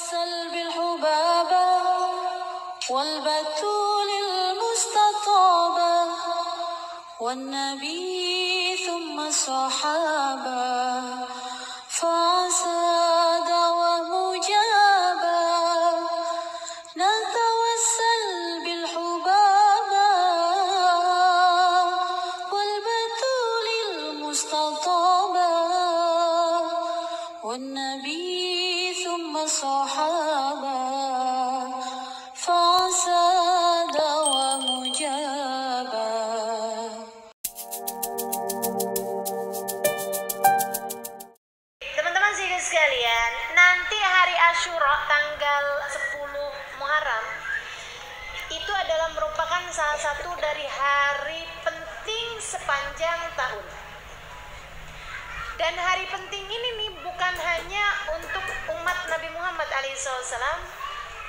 توسل بالحبابة والبتول المستطابة والنبي ثم الصحابة فعسى دعوة مجابة نتوسل بالحبابة والبتول المستطابة والنبي ثم الصحابة فعسى دعوة مجابة. Teman-teman sekalian, nanti hari Asyura tanggal 10 Muharram itu adalah merupakan salah satu dari hari penting sepanjang tahun. Dan hari penting ini nih bukan hanya untuk umat Nabi Muhammad alaihissalam,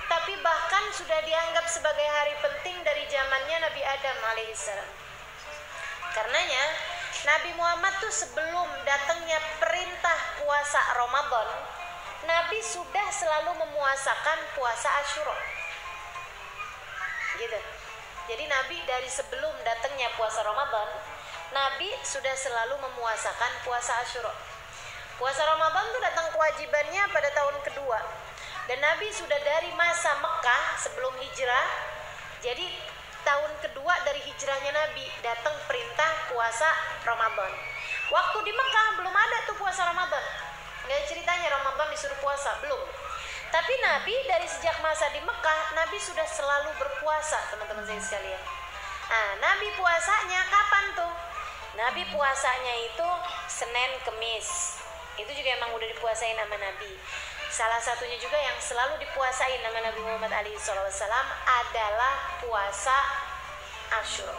tapi bahkan sudah dianggap sebagai hari penting dari zamannya Nabi Adam alaihissalam. Karenanya Nabi Muhammad tuh sebelum datangnya perintah puasa Ramadan, Nabi sudah selalu memuasakan puasa Asyura. Gitu. Jadi Nabi dari sebelum datangnya puasa Ramadan, Nabi sudah selalu memuasakan puasa Asyura. Puasa Ramadan itu datang kewajibannya pada tahun kedua. Dan Nabi sudah dari masa Mekah sebelum hijrah. Jadi tahun kedua dari hijrahnya Nabi datang perintah puasa Ramadan. Waktu di Mekah belum ada tuh puasa Ramadan. Nggak ada ceritanya Ramadan disuruh puasa, belum. Tapi Nabi dari sejak masa di Mekah, Nabi sudah selalu berpuasa, teman-teman saya sekalian. Nah, Nabi puasanya kapan tuh? Nabi puasanya itu Senin Kemis. Itu juga emang udah dipuasain sama Nabi. Salah satunya juga yang selalu dipuasain sama Nabi Muhammad SAW adalah puasa Asyura.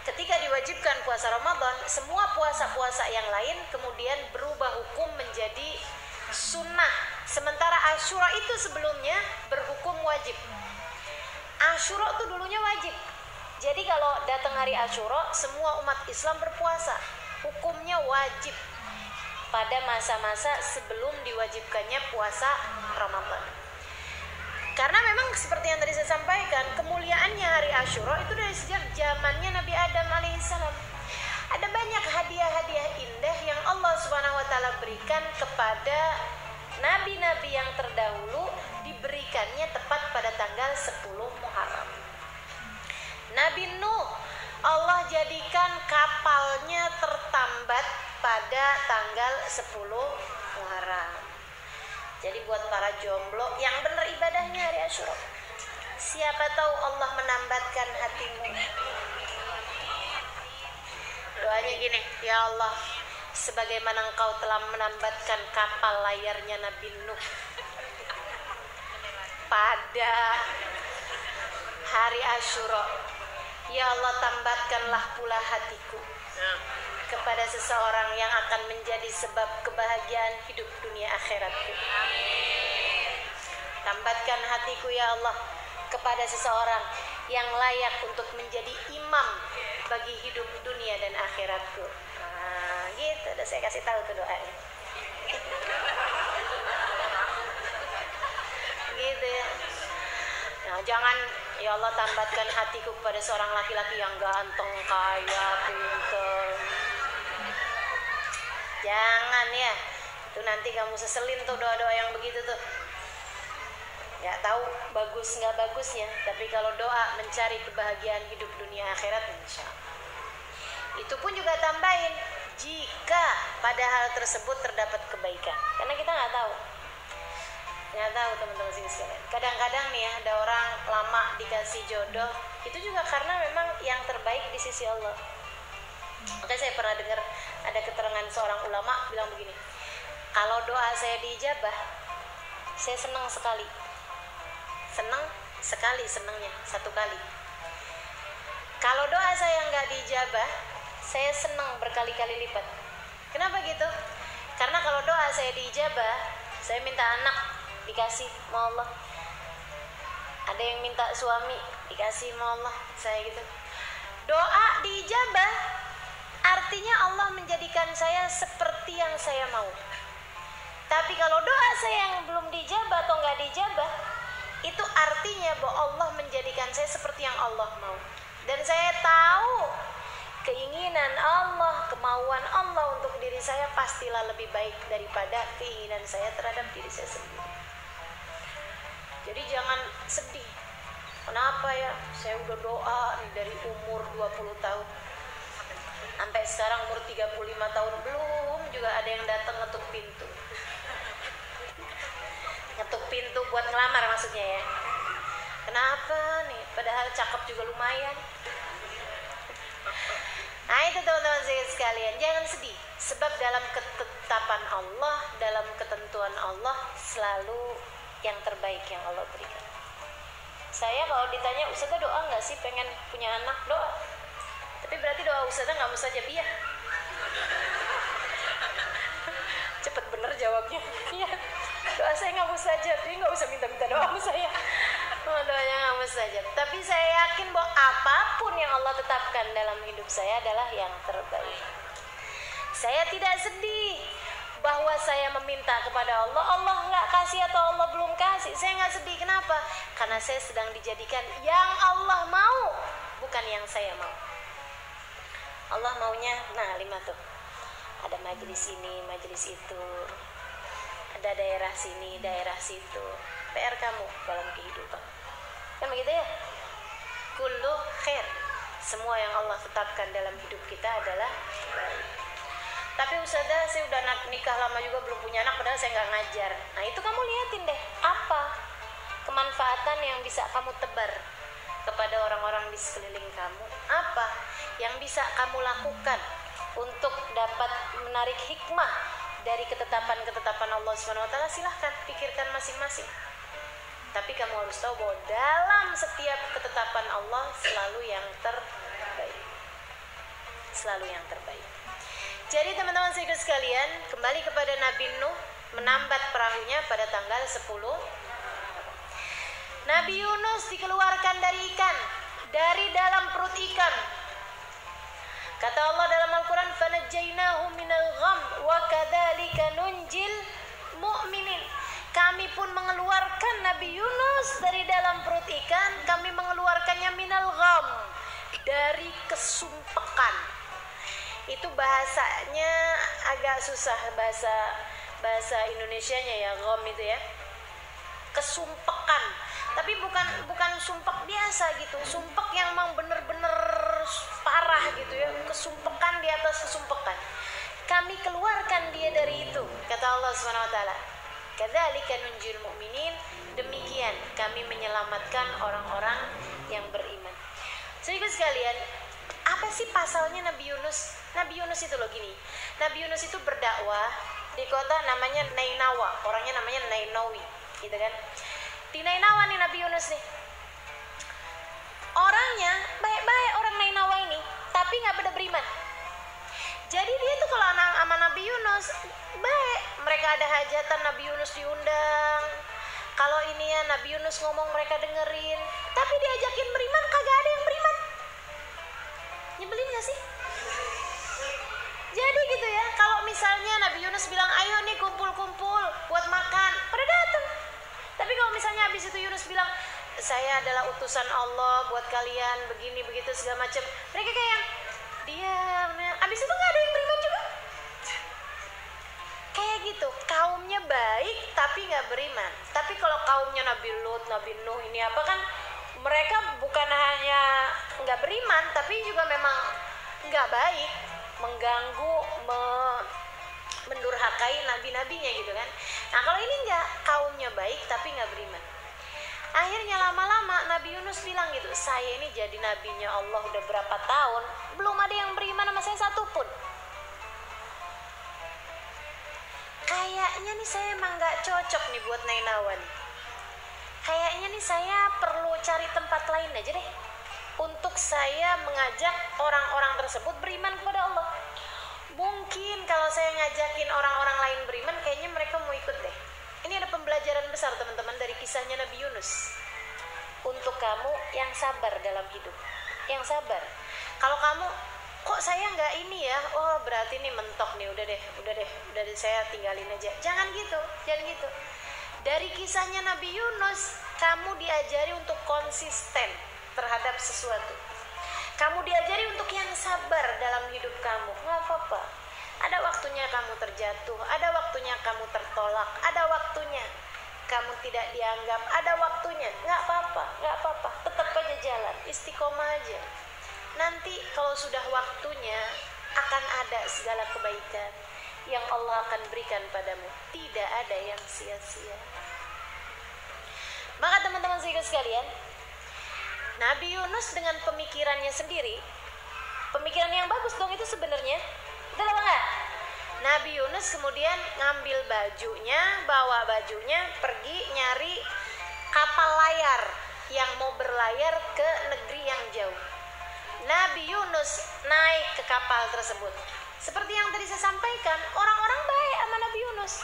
Ketika diwajibkan puasa Ramadan, semua puasa-puasa yang lain kemudian berubah hukum menjadi sunnah. Sementara Asyura itu sebelumnya berhukum wajib. Asyura itu dulunya wajib. Jadi kalau datang hari Asyura, semua umat Islam berpuasa. Hukumnya wajib pada masa-masa sebelum diwajibkannya puasa Ramadan. Karena memang seperti yang tadi saya sampaikan, kemuliaannya hari Asyura itu dari sejak zamannya Nabi Adam alaihissalam. Ada banyak hadiah-hadiah indah yang Allah Subhanahu wa taala berikan kepada nabi-nabi yang terdahulu, diberikannya tepat pada tanggal 10 Muharram. Nabi Nuh, Allah jadikan kapalnya tertambat pada tanggal 10 Muharram. Jadi buat para jomblo yang benar ibadahnya hari Asyura, siapa tahu Allah menambatkan hatimu. Doanya gini, ya Allah, sebagaimana Engkau telah menambatkan kapal layarnya Nabi Nuh pada hari Asyura, ya Allah, tambatkanlah pula hatiku kepada seseorang yang akan menjadi sebab kebahagiaan hidup dunia akhiratku. Tambatkan hatiku ya Allah kepada seseorang yang layak untuk menjadi imam bagi hidup dunia dan akhiratku. Nah, gitu, udah saya kasih tahu tuh doanya. Gitu ya. Nah, jangan ya Allah tambatkan hatiku kepada seorang laki-laki yang ganteng, kaya, pintar. Jangan ya, itu nanti kamu seselin tuh doa-doa yang begitu tuh. Gak tahu bagus nggak bagusnya, tapi kalau doa mencari kebahagiaan hidup dunia akhirat, insya Allah. Itu pun juga tambahin jika pada hal tersebut terdapat kebaikan, karena kita nggak tahu teman-teman sekalian. Kadang-kadang nih ya, ada orang lama dikasih jodoh, itu juga karena memang yang terbaik di sisi Allah. Makanya saya pernah dengar ada keterangan seorang ulama bilang begini, kalau doa saya diijabah, saya senang sekali. Senangnya satu kali. Kalau doa saya nggak diijabah, saya senang berkali-kali lipat. Kenapa gitu? Karena kalau doa saya diijabah, saya minta anak dikasih sama Allah. Ada yang minta suami dikasih sama Allah, saya gitu. Doa diijabah artinya Allah menjadikan saya seperti yang saya mau. Tapi kalau doa saya yang belum dijawab, ijabah, itu artinya bahwa Allah menjadikan saya seperti yang Allah mau. Dan saya tahu keinginan Allah, kemauan Allah untuk diri saya pastilah lebih baik daripada keinginan saya terhadap diri saya sendiri. Jadi jangan sedih. Kenapa ya? Saya udah doa nih dari umur 20 tahun. Sampai sekarang umur 35 tahun belum juga ada yang datang ngetuk pintu. Ngetuk pintu buat ngelamar maksudnya ya. Kenapa nih? Padahal cakep juga lumayan. Nah itu teman-teman sekalian, jangan sedih. Sebab dalam ketetapan Allah, dalam ketentuan Allah selalu yang terbaik yang Allah berikan. Saya kalau ditanya, Ustazah doa nggak sih pengen punya anak? Doa. Tapi berarti doa Ustazah nggak mustajab ya? Cepet bener jawabnya. Iya. Doa saya nggak mustajab, jadi nggak usah minta-minta doa sama saya. Doanya nggak mustajab. Tapi saya yakin bahwa apapun yang Allah tetapkan dalam hidup saya adalah yang terbaik. Saya tidak sedih bahwa saya meminta kepada Allah, Allah nggak kasih atau Allah belum kasih. Saya nggak sedih. Kenapa? Karena saya sedang dijadikan yang Allah mau, bukan yang saya mau. Allah maunya, nah 5 tuh. Ada majelis ini, majelis itu. Ada daerah sini, daerah situ. PR kamu dalam kehidupan. Kan begitu ya? Kullu khair. Semua yang Allah tetapkan dalam hidup kita adalah baik. Tapi Ustazah, saya udah nikah lama juga belum punya anak padahal saya nggak ngajar. Nah itu kamu liatin deh, apa kemanfaatan yang bisa kamu tebar kepada orang-orang di sekeliling kamu? Apa yang bisa kamu lakukan untuk dapat menarik hikmah dari ketetapan-ketetapan Allah SWT? Silahkan pikirkan masing-masing. Tapi kamu harus tahu bahwa dalam setiap ketetapan Allah selalu yang terbaik. Selalu yang terbaik. Jadi teman-teman sekalian, kembali kepada Nabi Nuh menambat perahunya pada tanggal 10. Nabi Yunus dikeluarkan dari ikan, dari dalam perut ikan. Kata Allah dalam Al-Quran, "Fanajjaynahu minal gham wa kadzalika nunjil mu'minin." Kami pun mengeluarkan Nabi Yunus dari dalam perut ikan, kami mengeluarkannya minal gham, dari kesumpekan. Itu bahasanya agak susah, bahasa Indonesianya ya, gham itu ya. Kesumpekan. Tapi bukan sumpek biasa gitu, sumpek yang memang bener-bener parah gitu ya, kesumpekan di atas kesumpekan. Kami keluarkan dia dari itu, kata Allah SWT. Kadzalika nunjil mu'minin, demikian kami menyelamatkan orang-orang yang beriman. Saudara sekalian, apa sih pasalnya Nabi Yunus? Nabi Yunus itu loh gini, Nabi Yunus itu berdakwah di kota namanya Nainawa, orangnya namanya Nainawi, gitu kan? Di Nainawa nih Nabi Yunus nih, orangnya baik-baik orang Nainawa ini, tapi nggak pada beriman. Jadi dia tuh kalau sama Nabi Yunus baik, mereka ada hajatan Nabi Yunus diundang. Kalau ini ya Nabi Yunus ngomong mereka dengerin, tapi diajakin beriman kagak ada yang beriman. Nyebelin gak sih? Jadi gitu ya, kalau misalnya Nabi Yunus bilang ayo nih kumpul-kumpul buat makan, pada datang. Tapi kalau misalnya habis itu Yunus bilang saya adalah utusan Allah buat kalian begini begitu segala macam, mereka kayak yang diam. Habis itu nggak ada yang beriman juga. Kayak gitu, kaumnya baik tapi nggak beriman. Tapi kalau kaumnya Nabi Lut, Nabi Nuh ini apa kan, mereka bukan hanya nggak beriman tapi juga memang nggak baik, mengganggu, mendurhakai nabi-nabinya gitu kan. Nah kalau ini nggak, kaumnya baik tapi nggak beriman. Akhirnya lama-lama Nabi Yunus bilang gitu, saya ini jadi nabinya Allah udah berapa tahun, belum ada yang beriman sama saya satupun. Kayaknya nih saya emang nggak cocok nih buat Nainawa nih. Kayaknya nih saya perlu cari tempat lain aja deh untuk saya mengajak orang-orang tersebut beriman kepada Allah. Mungkin kalau saya ngajakin orang-orang lain beriman, kayaknya mereka mau ikut deh. Ini ada pembelajaran besar teman-teman dari kisahnya Nabi Yunus. Untuk kamu yang sabar dalam hidup, yang sabar. Kalau kamu, kok saya nggak ini ya, oh berarti ini mentok nih, udah deh, saya tinggalin aja. Jangan gitu, jangan gitu. Dari kisahnya Nabi Yunus, kamu diajari untuk konsisten terhadap sesuatu. Kamu diajari untuk yang sabar dalam hidup kamu. Nggak apa-apa. Ada waktunya kamu terjatuh, ada waktunya kamu tertolak, ada waktunya kamu tidak dianggap, ada waktunya. Nggak apa-apa. Tetap aja jalan, istiqomah aja. Nanti kalau sudah waktunya akan ada segala kebaikan yang Allah akan berikan padamu. Tidak ada yang sia-sia. Maka teman-teman sekalian, Nabi Yunus dengan pemikirannya sendiri, pemikiran yang bagus dong itu sebenarnya. Betul apa enggak? Nabi Yunus kemudian ngambil bajunya, bawa bajunya, pergi nyari kapal layar yang mau berlayar ke negeri yang jauh. Nabi Yunus naik ke kapal tersebut. Seperti yang tadi saya sampaikan, orang-orang baik sama Nabi Yunus.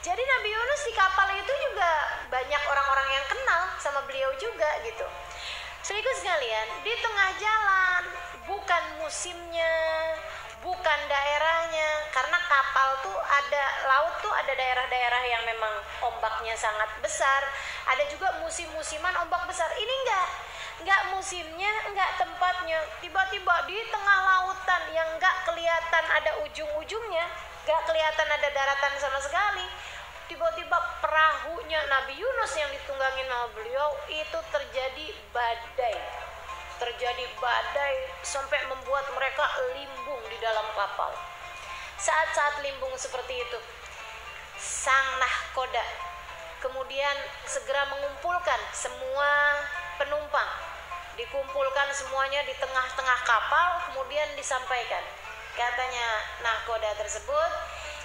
Jadi Nabi Yunus di kapal itu juga banyak orang-orang yang kenal sama beliau juga gitu. Saudaraku sekalian, di tengah jalan, bukan musimnya, bukan daerahnya, karena kapal tuh ada, laut tuh ada daerah-daerah yang memang ombaknya sangat besar, ada juga musim-musiman ombak besar. Ini enggak musimnya, enggak tempatnya. Tiba-tiba di tengah lautan yang enggak kelihatan ada ujung-ujungnya, enggak kelihatan ada daratan sama sekali. Tiba-tiba perahunya Nabi Yunus yang ditunggangin sama beliau itu terjadi badai. Terjadi badai sampai membuat mereka limbung di dalam kapal. Saat-saat limbung seperti itu, sang nahkoda kemudian segera mengumpulkan semua penumpang. Dikumpulkan semuanya di tengah-tengah kapal, kemudian disampaikan. Katanya nahkoda tersebut,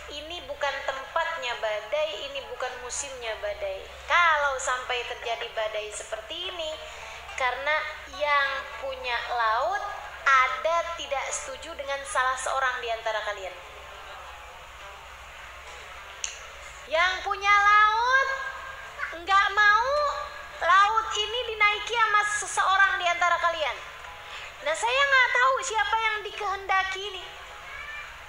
ini bukan tempatnya badai, ini bukan musimnya badai. Kalau sampai terjadi badai seperti ini, karena yang punya laut ada tidak setuju dengan salah seorang di antara kalian. Yang punya laut nggak mau laut ini dinaiki sama seseorang di antara kalian. Nah, saya nggak tahu siapa yang dikehendaki ini,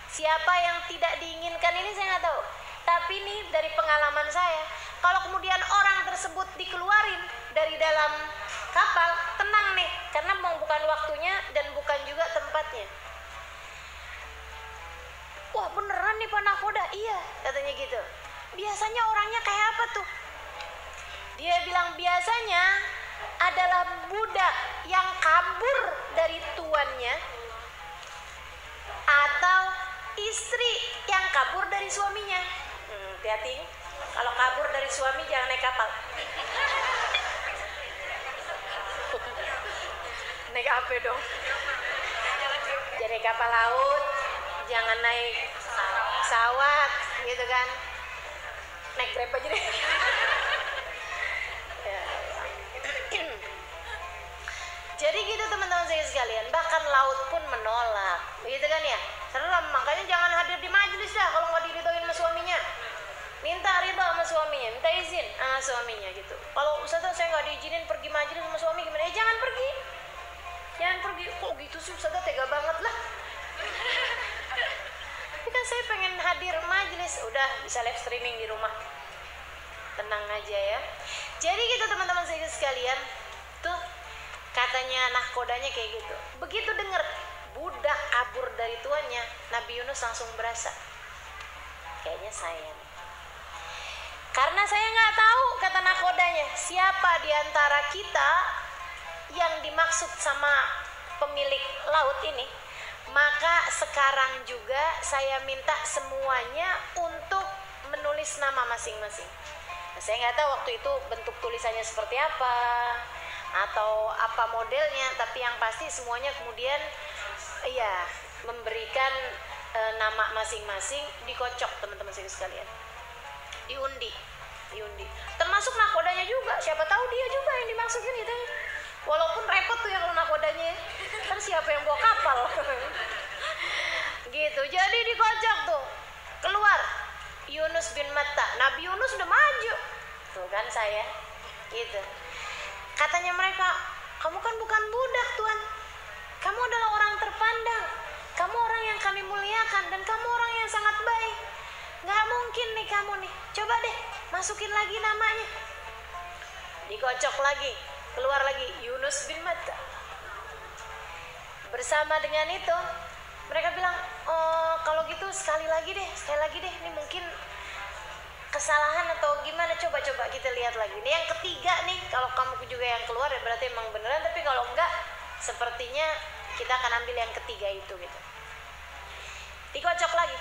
siapa yang tidak diinginkan ini saya nggak tahu. Tapi nih dari pengalaman saya, kalau kemudian orang tersebut dikeluarin dari dalam kapal, tenang nih, karena memang bukan waktunya dan bukan juga tempatnya. Wah beneran nih Pak Nahkoda? Iya, katanya gitu. Biasanya orangnya kayak apa tuh? Dia bilang biasanya adalah budak yang kabur dari tuannya atau istri yang kabur dari suaminya. Hati-hati, kalau kabur dari suami jangan naik kapal. Naik apa dong? Jadi kapal laut, jangan naik pesawat, gitu kan? Naik Grab aja deh. Ya. Jadi gitu teman-teman saya sekalian, bahkan laut pun menolak, begitu kan ya? Serem, makanya jangan hadir di majelis dah kalau nggak diridhoin sama suaminya. Minta ridho sama suaminya, minta izin sama suaminya gitu. Kalau Ustazah saya nggak diizinin pergi majelis sama suami gimana? Jangan pergi. Jangan pergi. Kok gitu sih Ustazah, tega banget lah. Tapi kan saya pengen hadir majelis, udah bisa live streaming di rumah. Tenang aja ya. Jadi gitu teman-teman saya sekalian, tuh katanya nahkodanya kayak gitu. Begitu dengar budak kabur dari tuannya, Nabi Yunus langsung berasa kayaknya saya nih. Karena saya nggak tahu, kata nahkodanya, siapa di antara kita yang dimaksud sama pemilik laut ini, maka sekarang juga saya minta semuanya untuk menulis nama masing-masing. Nah, saya nggak tahu waktu itu bentuk tulisannya seperti apa atau apa modelnya, tapi yang pasti semuanya kemudian ya memberikan nama masing-masing, dikocok teman-teman sekalian, diundi, termasuk nahkodanya juga. Siapa tahu dia juga yang dimaksudkan itu. Walaupun repot tuh ya kalau nahkodanya, kan siapa yang bawa kapal. Gitu, jadi dikocok tuh, keluar Yunus bin Matta. Nabi Yunus udah maju, tuh kan saya, gitu. Katanya mereka, kamu kan bukan budak Tuan, kamu adalah orang terpandang, kamu orang yang kami muliakan dan kamu orang yang sangat baik. nggak mungkin nih kamu nih, coba deh masukin lagi namanya. Dikocok lagi, keluar lagi Yunus bin Matta. Bersama dengan itu mereka bilang, oh kalau gitu sekali lagi deh, ini mungkin kesalahan atau gimana, coba kita lihat lagi. Ini yang ketiga nih, kalau kamu juga yang keluar ya berarti emang beneran, tapi kalau enggak sepertinya kita akan ambil yang ketiga itu gitu. Dikocok lagi,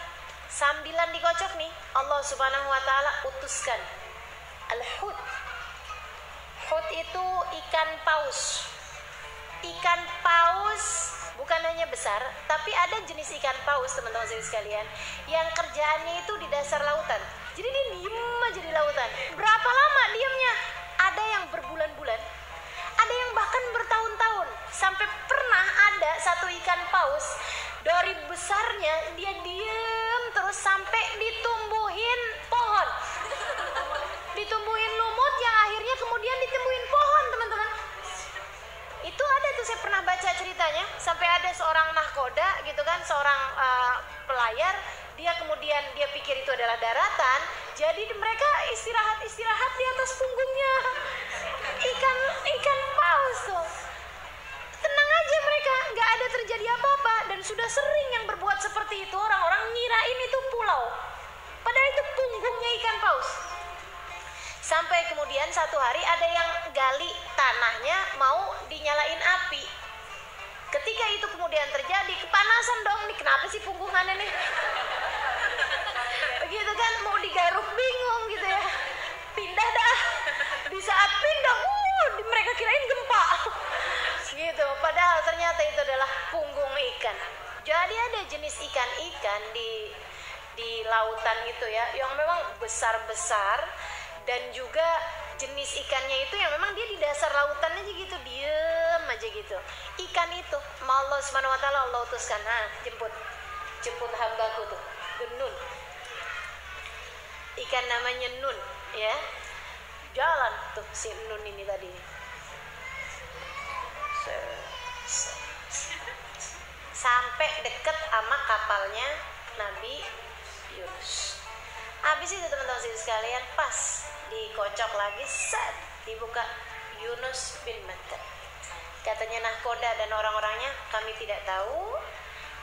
sambilan dikocok nih Allah subhanahu wa ta'ala utuskan al-hut. Hut itu ikan paus. Ikan paus bukan hanya besar, tapi ada jenis ikan paus teman-teman sekalian yang kerjaannya itu di dasar lautan. Jadi dia diem aja di lautan. Berapa lama diemnya? Ada yang berbulan-bulan, ada yang bahkan bertahun-tahun. Sampai pernah ada satu ikan paus, dari besarnya dia diem terus sampai ditumbuhin pohon, ditumbuhin lumut yang akhirnya kemudian ditumbuhin pohon teman-teman. Itu ada tuh, saya pernah baca ceritanya, sampai ada seorang nahkoda gitu kan, seorang pelayar, dia kemudian dia pikir itu adalah daratan, jadi mereka istirahat di atas punggungnya ikan paus tuh. Tenang aja mereka, nggak ada terjadi apa-apa, dan sudah sering yang berbuat seperti itu. Orang-orang ngirain itu pulau, padahal itu punggungnya ikan paus. Sampai kemudian satu hari ada yang gali tanahnya mau dinyalain api. Ketika itu kemudian terjadi, kepanasan dong nih, kenapa sih punggungannya nih? Begitu kan, mau digaruk bingung gitu ya. Pindah dah. Di saat pindah, mereka kirain gempa. Gitu, padahal ternyata itu adalah punggung ikan. Jadi ada jenis ikan-ikan di lautan itu ya, yang memang besar-besar, dan juga jenis ikannya itu yang memang dia di dasar lautan aja gitu, diem aja gitu. Ikan itu Allah subhanahu wa ta'ala Allah utuskan, jemput hambaku tuh, Nun. Ikan namanya Nun ya. Jalan tuh si Nun ini tadi. Sampai deket sama kapalnya Nabi Yunus. Habis itu teman-teman sekalian, pas dikocok lagi, set dibuka Yunus bin Matta. Katanya nahkoda dan orang-orangnya, kami tidak tahu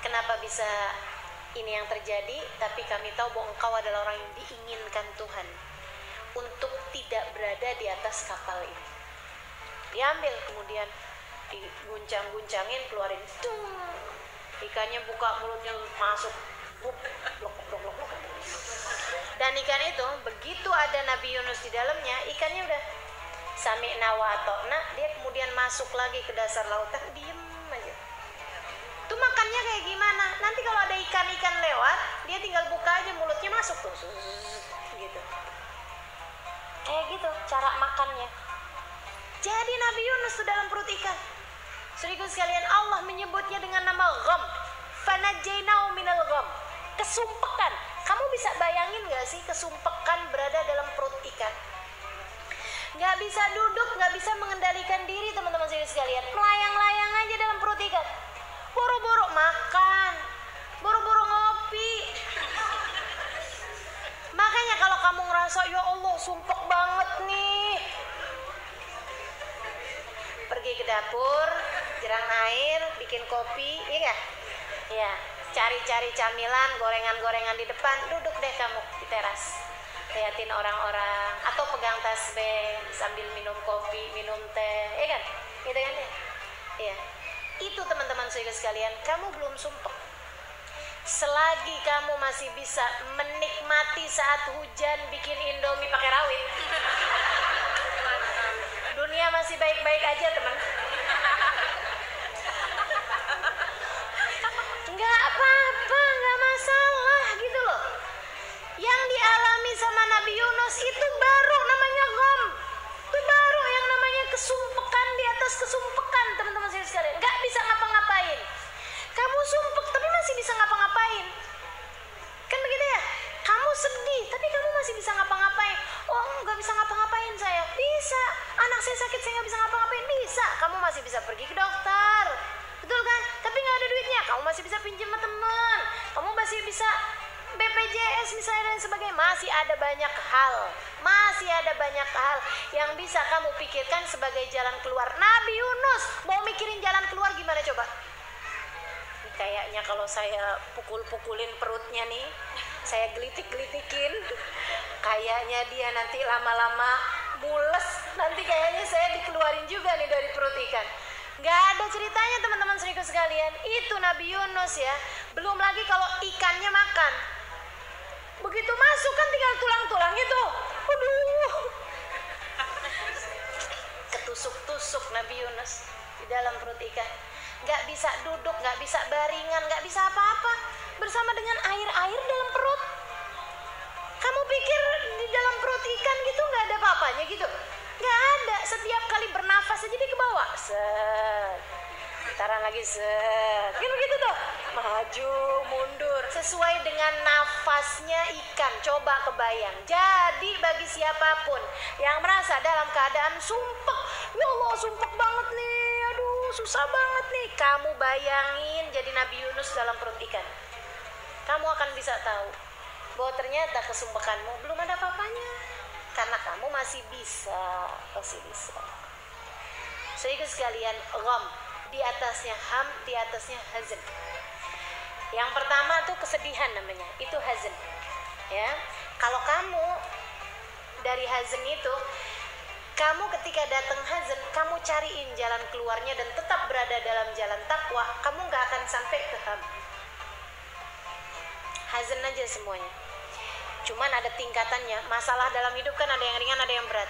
kenapa bisa ini yang terjadi, tapi kami tahu bahwa engkau adalah orang yang diinginkan Tuhan untuk tidak berada di atas kapal ini. Diambil kemudian diguncang-guncangin, keluarin, ikannya buka mulutnya masuk, blok. Dan ikan itu begitu ada Nabi Yunus di dalamnya, ikannya udah sami'na wa ata'na, dia kemudian masuk lagi ke dasar lautan, diem aja. Itu makannya kayak gimana? Nanti kalau ada ikan-ikan lewat, dia tinggal buka aja mulutnya, masuk tuh, gitu. Kayak gitu cara makannya. Jadi Nabi Yunus itu dalam perut ikan. Saudaraku sekalian, Allah menyebutnya dengan nama gham. Fanajjainahu minal gham. Kesumpekan. Kamu bisa bayangin gak sih kesumpekan berada dalam perut ikan? Gak bisa duduk, gak bisa mengendalikan diri teman-teman sekalian. Melayang-layang aja dalam perut ikan. Boro-boro makan, boro-boro ngopi. Makanya kalau kamu ngerasa ya Allah sumpek banget nih, pergi ke dapur, jirang air, bikin kopi, iya gak? Iya. Cari-cari camilan, gorengan-gorengan di depan, duduk deh kamu di teras, liatin orang-orang, atau pegang tasbih sambil minum kopi, minum teh, kan? Gitu kan ya? Iya. Itu teman-teman sekalian, kamu belum sumpek. Selagi kamu masih bisa menikmati saat hujan bikin indomie pakai rawit, dunia masih baik-baik aja teman. Nggak apa-apa, nggak masalah gitu loh. Yang dialami sama Nabi Yunus itu baru namanya gham. Itu baru yang namanya kesumpekan di atas kesumpekan teman-teman sekalian. Nggak bisa ngapa-ngapain. Kamu sumpek tapi masih bisa ngapa-ngapain. Kan begitu ya? Kamu sedih tapi kamu masih bisa ngapa-ngapain. Oh nggak bisa ngapa-ngapain saya. Bisa. Anak saya sakit saya nggak bisa ngapa-ngapain. Bisa. Kamu masih bisa pergi ke dokter. Betul kan? Tapi nggak ada duitnya, kamu masih bisa pinjam sama teman, kamu masih bisa BPJS misalnya dan sebagainya. Masih ada banyak hal yang bisa kamu pikirkan sebagai jalan keluar. Nabi Yunus mau mikirin jalan keluar gimana coba? Ini kayaknya kalau saya pukul-pukulin perutnya nih, saya gelitik-gelitikin, kayaknya dia nanti lama-lama mules, nanti kayaknya saya dikeluarin juga nih dari perut ikan. Gak ada ceritanya teman-teman seriku sekalian. Itu Nabi Yunus ya. Belum lagi kalau ikannya makan, begitu masuk kan tinggal tulang-tulangnya tuh. Aduh, ketusuk-tusuk Nabi Yunus di dalam perut ikan. Gak bisa duduk, gak bisa baringan, gak bisa apa-apa, bersama dengan air-air dalam perut. Kamu pikir di dalam perut ikan gitu gak ada apa-apanya gitu? Gak ada. Setiap kali bernafas aja dia ke bawah, set, sekarang lagi set, gitu gitu tuh, maju mundur sesuai dengan nafasnya ikan. Coba kebayang. Jadi bagi siapapun yang merasa dalam keadaan sumpek, ya Allah sumpek banget nih, aduh susah banget nih, kamu bayangin jadi Nabi Yunus dalam perut ikan. Kamu akan bisa tahu bahwa ternyata kesumpekanmu belum ada apa-apanya, karena kamu masih bisa. Saudara sekalian, gham di atasnya ham, di atasnya hazan. Yang pertama tuh kesedihan namanya, itu hazan. Ya, kalau kamu dari hazan itu, kamu ketika datang hazan, kamu cariin jalan keluarnya dan tetap berada dalam jalan takwa, kamu nggak akan sampai ke ham. Hazan aja semuanya. Cuman ada tingkatannya. Masalah dalam hidup kan ada yang ringan, ada yang berat.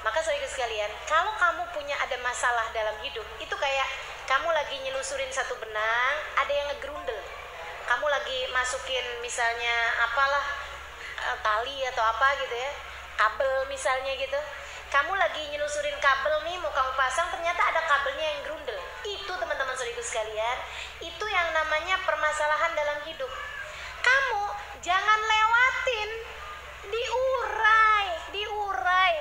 Maka saudara sekalian, kalau kamu punya ada masalah dalam hidup, itu kayak kamu lagi nyelusurin satu benang, ada yang ngegrundel. Kamu lagi masukin misalnya apalah, tali atau apa gitu ya, kabel misalnya gitu. Kamu lagi nyelusurin kabel nih, mau kamu pasang, ternyata ada kabelnya yang grundel. Itu teman-teman saudara sekalian, itu yang namanya permasalahan dalam hidup. Kamu jangan lewatin, diurai.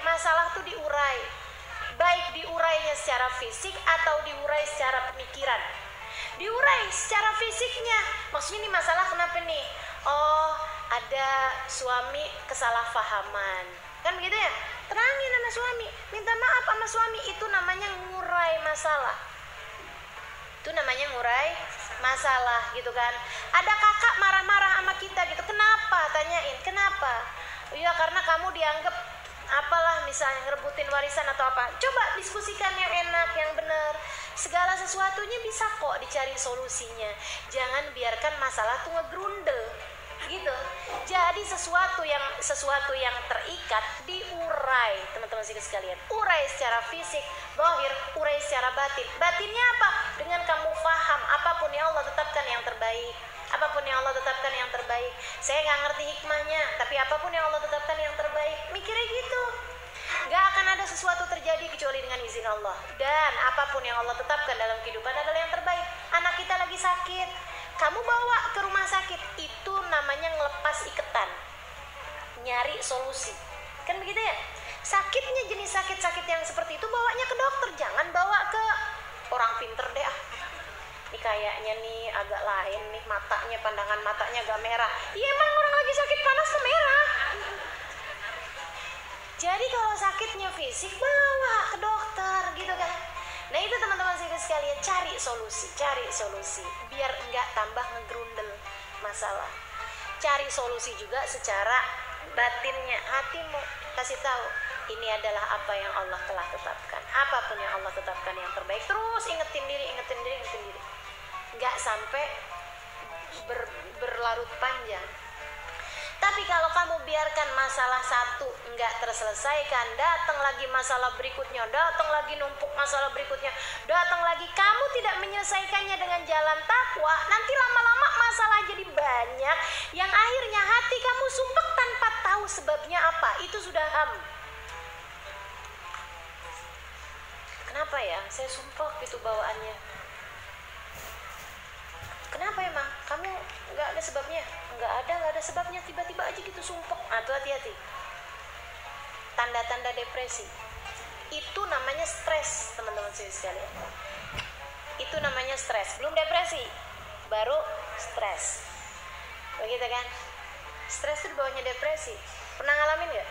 Masalah tuh diurai. Baik diurainya secara fisik atau diurai secara pemikiran. Diurai secara fisiknya. Maksudnya ini masalah kenapa nih? Oh, ada suami kesalahpahaman. Kan begitu ya? Terangin sama suami, minta maaf sama suami, itu namanya ngurai masalah. Itu namanya ngurai masalah gitu kan. Ada kakak marah-marah sama kita gitu. Kenapa? Tanyain, kenapa? Oh iya, karena kamu dianggap apalah misalnya ngerebutin warisan atau apa. Coba diskusikan yang enak, yang benar. Segala sesuatunya bisa kok dicari solusinya. Jangan biarkan masalah tuh ngegrundel gitu. Jadi sesuatu yang terikat diurai, teman-teman sekalian. Urai secara fisik, zahir, urai secara batin. Batinnya apa? Dengan kamu faham apapun yang Allah tetapkan yang terbaik. Apapun yang Allah tetapkan yang terbaik. Saya nggak ngerti hikmahnya, tapi apapun yang Allah tetapkan yang terbaik, mikirnya gitu. Gak akan ada sesuatu terjadi kecuali dengan izin Allah. Dan apapun yang Allah tetapkan dalam kehidupan adalah yang terbaik. Anak kita lagi sakit, kamu bawa ke rumah sakit, itu namanya ngelepas iketan, nyari solusi. Kan begitu ya? Sakitnya jenis sakit-sakit yang seperti itu bawanya ke dokter, jangan bawa ke orang pinter deh. Ini kayaknya nih agak lain nih matanya, pandangan matanya agak merah. Iya emang orang lagi sakit panas tuh merah. Jadi kalau sakitnya fisik bawa ke dokter gitu kan. Nah itu teman-teman sekalian, cari solusi biar enggak tambah ngegrundel masalah. Cari solusi juga secara batinnya, hatimu kasih tahu ini adalah apa yang Allah telah tetapkan. Apapun yang Allah tetapkan yang terbaik, terus ingetin diri. Enggak sampai berlarut panjang. Tapi kalau kamu biarkan masalah satu enggak terselesaikan, datang lagi masalah berikutnya, datang lagi numpuk masalah berikutnya, datang lagi, kamu tidak menyelesaikannya dengan jalan takwa, nanti lama-lama masalah jadi banyak, yang akhirnya hati kamu sumpek tanpa tahu sebabnya apa. Itu sudah ham. Kenapa ya saya sumpek gitu bawaannya? Kenapa emang? Kamu nggak ada sebabnya? Nggak ada sebabnya, tiba-tiba aja gitu sumpek. Nah, tuh hati-hati. Tanda-tanda depresi. Itu namanya stres, teman-teman sekalian. Itu namanya stres. Belum depresi, baru stres. begitu kan? Stres itu di bawahnya depresi. Pernah ngalamin nggak?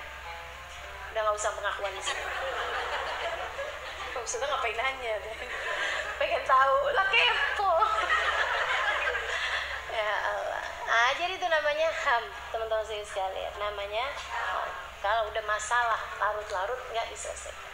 Udah nggak usah pengakuan di sini. Maksudnya ngapain nanya? Pengen tahu lah, kepo. Ya Allah. Nah, jadi itu namanya ham, teman-teman saya sekalian. Namanya ham. Kalau udah masalah larut-larut nggak diselesaikan.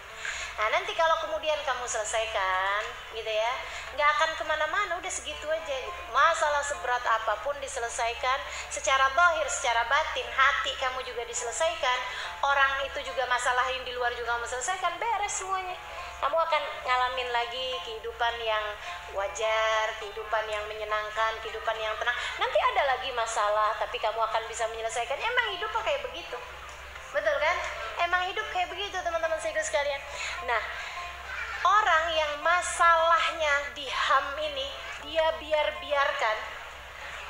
Nah, nanti kalau kemudian kamu selesaikan, gitu ya, nggak akan kemana-mana, udah segitu aja gitu. Masalah seberat apapun diselesaikan, secara zahir, secara batin, hati kamu juga diselesaikan, orang itu juga masalah yang di luar juga kamu selesaikan, beres semuanya. Kamu akan ngalamin lagi kehidupan yang wajar, kehidupan yang menyenangkan, kehidupan yang tenang. Nanti ada lagi masalah, tapi kamu akan bisa menyelesaikan. Emang hidup kayak begitu. Betul kan? Emang hidup kayak begitu, teman-teman saya sekalian. Nah, orang yang masalahnya di HAM ini, dia biarkan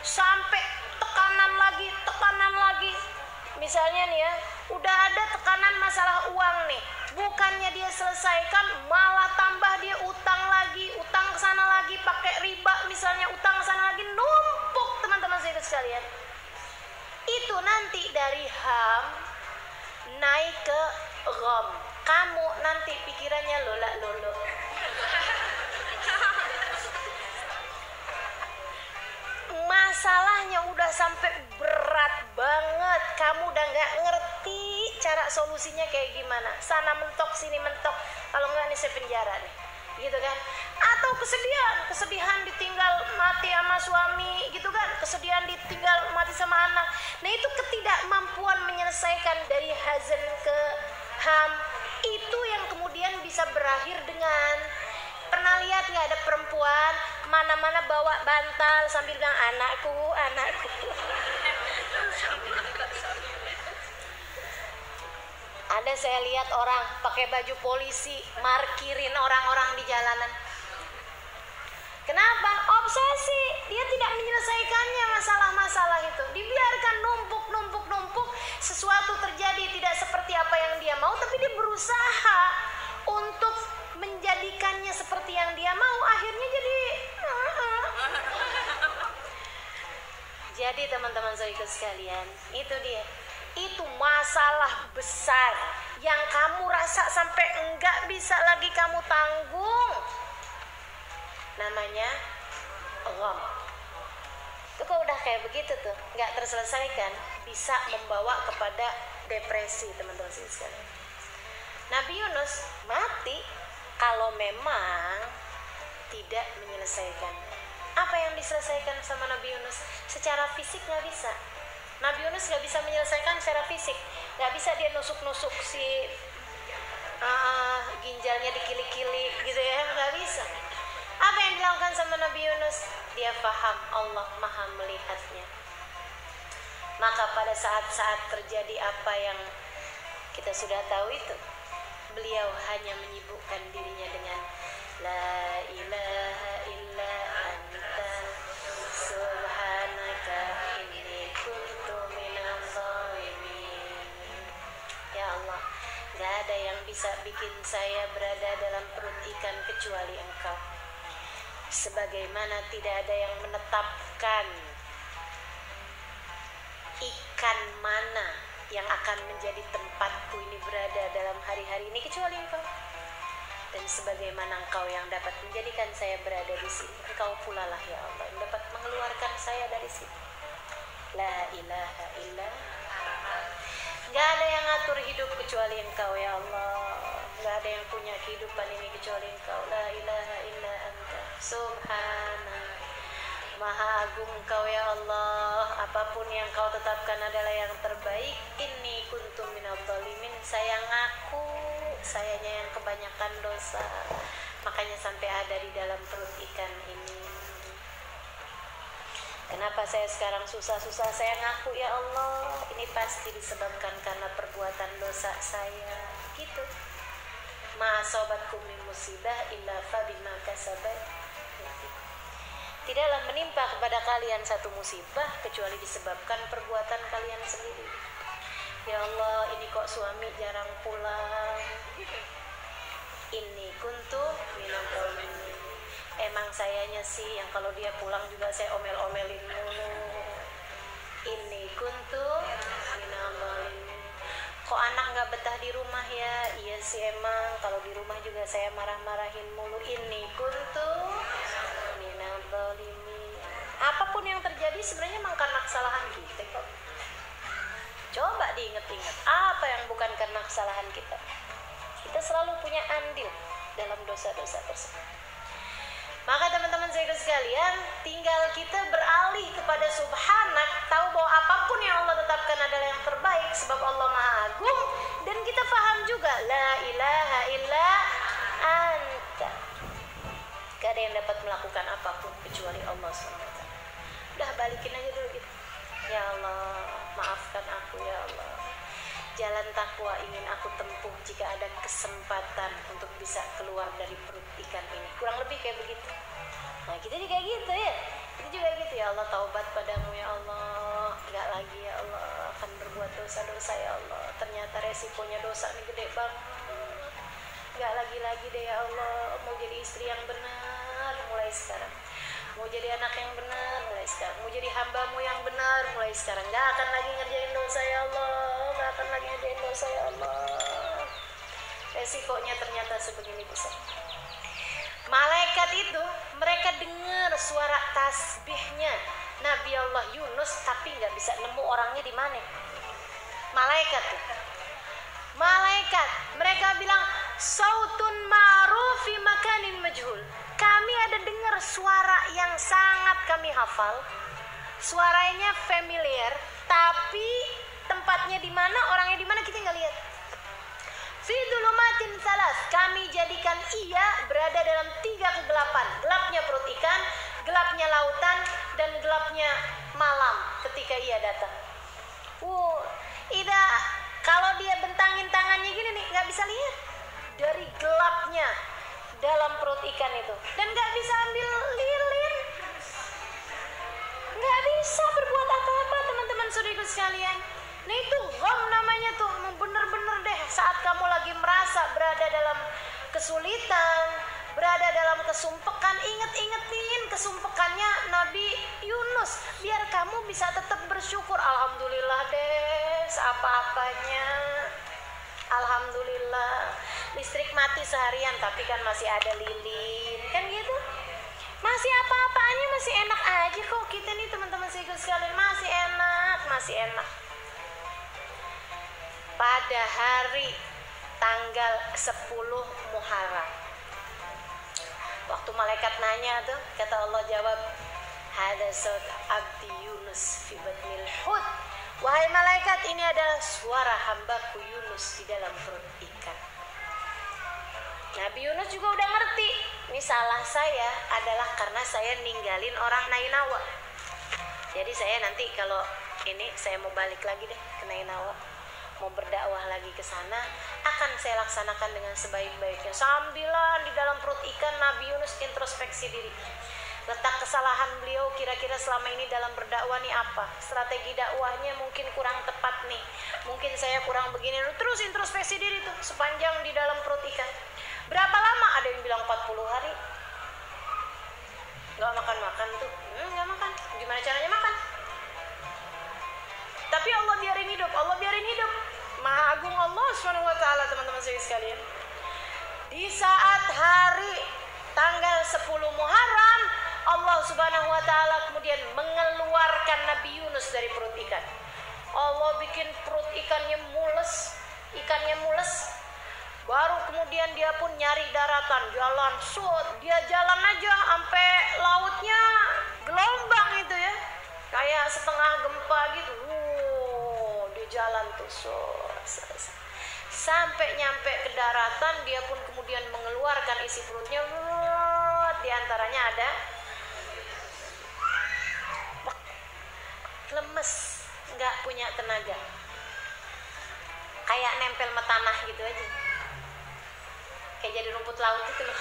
sampai tekanan lagi. Misalnya nih ya, udah ada tekanan masalah uang nih, bukannya dia selesaikan, malah tambah dia utang lagi, utang kesana lagi, pakai riba misalnya, utang kesana lagi, numpuk teman-teman saya sekalian. Itu nanti dari HAM naik ke gham. Kamu nanti pikirannya lolo. Masalahnya udah sampai berat banget, kamu udah nggak ngerti cara solusinya kayak gimana. Sana mentok, sini mentok. Kalau nggak nih saya penjara nih, gitu kan? Atau kesedihan ditinggal mati sama suami, gitu kan? Kesedihan ditinggal mati sama anak. Nah, itu ketidakmampuan menyelesaikan dari hazan ke ham, itu yang kemudian bisa berakhir dengan, pernah lihat nggak ada perempuan mana-mana bawa bantal sambil bilang anakku. Ada saya lihat orang pakai baju polisi markirin orang-orang di jalanan. Kenapa? Obsesi. Dia tidak menyelesaikannya masalah-masalah itu. Dibiarkan numpuk. Sesuatu terjadi tidak seperti apa yang dia mau, tapi dia berusaha untuk menjadikannya seperti yang dia mau. Akhirnya jadi teman-teman saya sekalian, itu dia. Itu masalah besar yang kamu rasa sampai enggak bisa lagi kamu tanggung. Namanya gham. Itu kalau udah kayak begitu tuh, nggak terselesaikan, bisa membawa kepada depresi, teman-teman sekalian. Nabi Yunus mati kalau memang tidak menyelesaikan. Apa yang diselesaikan sama Nabi Yunus? Secara fisik nggak bisa. Nabi Yunus nggak bisa menyelesaikan secara fisik, nggak bisa dia nusuk-nusuk si ginjalnya dikili-kili gitu ya, nggak bisa. Apa yang dilakukan sama Nabi Yunus? Dia paham Allah maha melihatnya. Maka pada saat-saat terjadi apa yang kita sudah tahu itu, beliau hanya menyibukkan dirinya dengan La ilaha illa anta subhanaka inni kuntu minadh dhalimin. Ya Allah, gak ada yang bisa bikin saya berada dalam perut ikan kecuali Engkau. Sebagaimana tidak ada yang menetapkan ikan mana yang akan menjadi tempatku ini berada dalam hari-hari ini kecuali Engkau. Dan sebagaimana Engkau yang dapat menjadikan saya berada di sini, Engkau pula lah ya Allah yang dapat mengeluarkan saya dari sini. La ilaha illa. Gak ada yang ngatur hidup kecuali Engkau ya Allah. Gak ada yang punya kehidupan ini kecuali Engkau. La ilaha illa anta subhanak. Maha agung Engkau ya Allah. Apapun yang Kau tetapkan adalah yang terbaik. Inni kuntum minadh dhalimin. Saya ngaku sayanya yang kebanyakan dosa, makanya sampai ada di dalam perut ikan ini. Kenapa saya sekarang susah-susah? Saya ngaku ya Allah, ini pasti disebabkan karena perbuatan dosa saya. Gitu. Ma asobatkum min musibah illa fa bima kasabat. Tidaklah menimpa kepada kalian satu musibah kecuali disebabkan perbuatan kalian sendiri. Ya Allah, ini kok suami jarang pulang. Ini kuntu minadh dhalimin. Emang sayanya sih yang kalau dia pulang juga saya omel-omelin mulu. kuntu minal zalimin. Kok anak nggak betah di rumah ya? Iya sih emang, kalau di rumah juga saya marah-marahin mulu. Ini kuntu minal zalimin. Apapun yang terjadi sebenarnya memang karena kesalahan kita kok. Coba diingat-ingat, apa yang bukan karena kesalahan kita? Kita selalu punya andil dalam dosa-dosa tersebut. Maka teman-teman saya sekalian, tinggal kita beralih kepada Subhanak, tahu bahwa apapun yang Allah tetapkan adalah yang terbaik sebab Allah Maha Agung, dan kita paham juga la ilaha illa anta. Gak ada yang dapat melakukan apapun kecuali Allah SWT. Udah balikin aja dulu gitu. Ya Allah, maafkan aku ya Allah. Jalan takwa ingin aku tempuh jika ada kesempatan untuk bisa keluar dari perut ikan ini. Kurang lebih kayak begitu. Nah kita juga kayak gitu ya. Kita juga gitu ya Allah, taubat padamu ya Allah. Gak lagi ya Allah akan berbuat dosa-dosa ya Allah. Ternyata resikonya dosa ini gede banget. Gak lagi-lagi deh ya Allah. Mau jadi istri yang benar mulai sekarang. Mau jadi anak yang benar mulai sekarang. Mau jadi hambamu yang benar mulai sekarang. Gak akan lagi ngerjain dosa ya Allah. Gak akan lagi ngerjain dosa ya Allah. Resikonya ternyata sebegini besar. Malaikat itu mereka dengar suara tasbihnya Nabi Allah Yunus, tapi gak bisa nemu orangnya di mana. Malaikat tuh. Malaikat mereka bilang sautun ma'ruf fi makanin majhul. Kami ada dengar suara yang sangat kami hafal. Suaranya familiar, tapi tempatnya di mana, orangnya di mana kita nggak lihat. Fi dhulumatin salas, kami jadikan ia berada dalam 3 kegelapan. Gelapnya perut ikan, gelapnya lautan, dan gelapnya malam ketika ia datang. Kalau dia bentangin tangannya gini nih, nggak bisa lihat dari gelapnya dalam perut ikan itu, dan nggak bisa ambil lilin, nggak bisa berbuat apa-apa teman-teman saudaraku sekalian. Nah itu gham namanya tuh, bener-bener deh saat kamu lagi merasa berada dalam kesulitan, berada dalam kesumpekan, inget-ingetin kesumpekannya Nabi Yunus biar kamu bisa tetap bersyukur. Alhamdulillah deh apa-apanya, alhamdulillah. Listrik mati seharian tapi kan masih ada lilin, kan gitu. Masih apa-apaannya masih enak aja kok kita nih teman-teman sekalian, masih enak. Pada hari tanggal 10 Muharram, waktu malaikat nanya tuh, kata Allah jawab, hada saut abdi Yunus fi batnil hut. Wahai malaikat, ini adalah suara hambaku Yunus di dalam perut ikan. Nabi Yunus juga udah ngerti, ini salah saya adalah karena saya ninggalin orang Nainawa. Jadi saya nanti kalau ini saya mau balik lagi deh ke Nainawa, mau berdakwah lagi ke sana, akan saya laksanakan dengan sebaik-baiknya. Sambilan di dalam perut ikan, Nabi Yunus introspeksi diri. Letak kesalahan beliau kira-kira selama ini dalam berdakwah nih apa? Strategi dakwahnya mungkin kurang tepat nih. Mungkin saya kurang begini. Terus introspeksi diri tuh sepanjang di dalam perut ikan. Berapa lama? Ada yang bilang 40 hari. Gak makan-makan tuh. Gak makan. Gimana caranya makan? Tapi Allah biarin hidup. Maha Agung Allah SWT, teman-teman saya sekalian. Di saat hari tanggal 10 Muharram, Allah Subhanahu wa Ta'ala kemudian mengeluarkan Nabi Yunus dari perut ikan. Allah bikin perut ikannya mules. Baru kemudian dia pun nyari daratan, jalan dia jalan aja sampai lautnya gelombang itu ya, kayak setengah gempa gitu. Dia jalan tuh sampai nyampe ke daratan, dia pun kemudian mengeluarkan isi perutnya. Di antaranya ada lemes, nggak punya tenaga, kayak nempel sama tanah gitu aja, kayak jadi rumput laut gitu loh.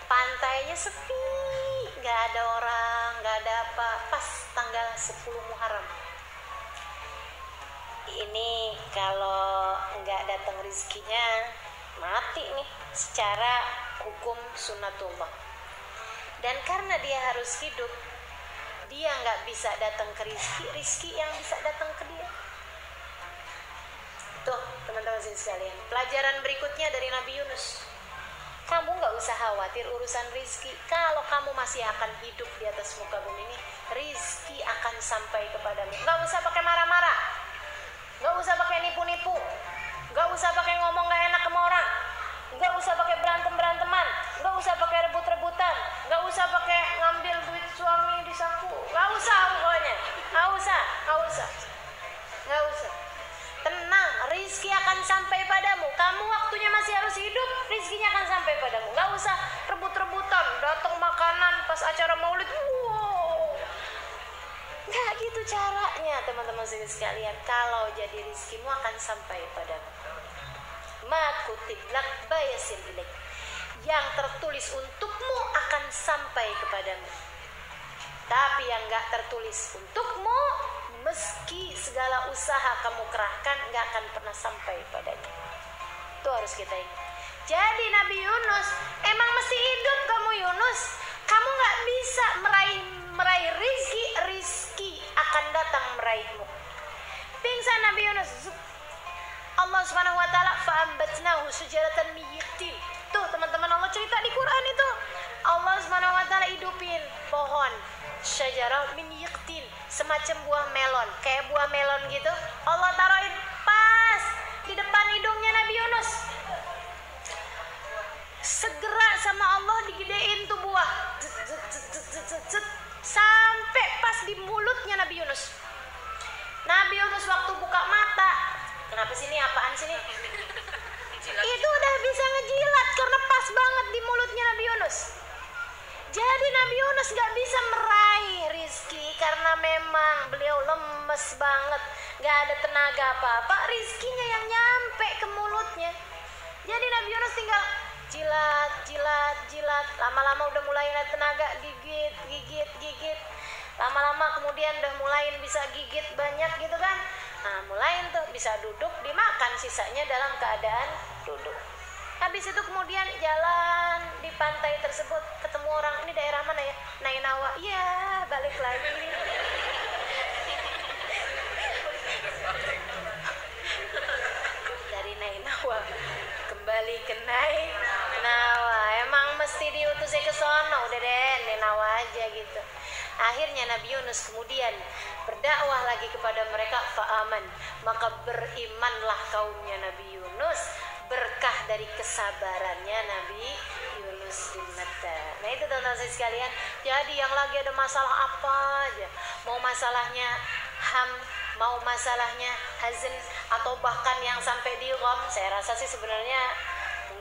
Pantainya sepi, nggak ada orang, nggak ada apa. Pas tanggal 10 Muharram ini, kalau nggak datang rizkinya mati nih secara hukum sunnatullah. Dan karena dia harus hidup, dia nggak bisa datang ke rizki yang bisa datang ke dia. Tuh teman-teman sekalian, pelajaran berikutnya dari Nabi Yunus. Kamu nggak usah khawatir urusan rizki. Kalau kamu masih akan hidup di atas muka bumi ini, rizki akan sampai kepadamu. Nggak usah pakai marah-marah, nggak usah pakai nipu-nipu, nggak usah pakai ngomong nggak enak sama orang, nggak usah pakai berantem-beranteman, nggak usah pakai rebut-rebutan, nggak usah pakai ngambil duit suami di saku. Nggak usah pokoknya, nggak usah. Tenang, rizki akan sampai padamu. Kamu waktunya masih harus hidup, rizkinya akan sampai padamu. Gak usah rebut-rebutan, datang makanan pas acara maulid. Wow, gak gitu caranya teman-teman sekalian. Kalau jadi rizkimu akan sampai padamu. Ma kutib lak bayasin ilaik. Yang tertulis untukmu akan sampai kepadamu. Tapi yang gak tertulis untukmu, meski segala usaha kamu kerahkan, gak akan pernah sampai padanya. Itu harus kita ingat. Jadi Nabi Yunus, emang mesti hidup kamu Yunus. Kamu gak bisa meraih rizki akan datang meraihmu. Pingsan Nabi Yunus, Allah subhanahu wa ta'ala fa'ambatnahu sujaratan miyiktin. Tuh teman-teman, Allah cerita di Quran itu. Allah subhanahu wa ta'ala hidupin pohon syajarah min yiktin, semacam buah melon, kayak buah melon gitu. Allah taruhin pas di depan hidungnya Nabi Yunus. Segera sama Allah digedein tuh buah, sampai pas di mulutnya Nabi Yunus. Nabi Yunus waktu buka mata, kenapa sini apaan sini? Itu udah bisa ngejilat karena pas banget di mulutnya Nabi Yunus. Jadi Nabi Yunus gak bisa meraih rizki karena memang beliau lemes banget, gak ada tenaga apa-apa, rizkinya yang nyampe ke mulutnya. Jadi Nabi Yunus tinggal jilat, lama-lama udah mulai ada tenaga, gigit. Lama-lama kemudian udah mulai bisa gigit banyak gitu kan. Nah mulai tuh bisa duduk, dimakan sisanya dalam keadaan duduk. Habis itu kemudian jalan di pantai tersebut, ketemu orang, ini daerah mana ya? Nainawa. Iya, balik lagi. Dari Nainawa kembali ke Nainawa. Emang mesti diutusnya ke sono, udah deh Nainawa aja gitu. Akhirnya Nabi Yunus kemudian berdakwah lagi kepada mereka, fa'aman, maka berimanlah kaumnya Nabi Yunus berkah dari kesabarannya Nabi Yunus bin Matta. Nah itu teman-teman sekalian, jadi yang lagi ada masalah apa aja, mau masalahnya ham, mau masalahnya hazn, atau bahkan yang sampai di gham, saya rasa sih sebenarnya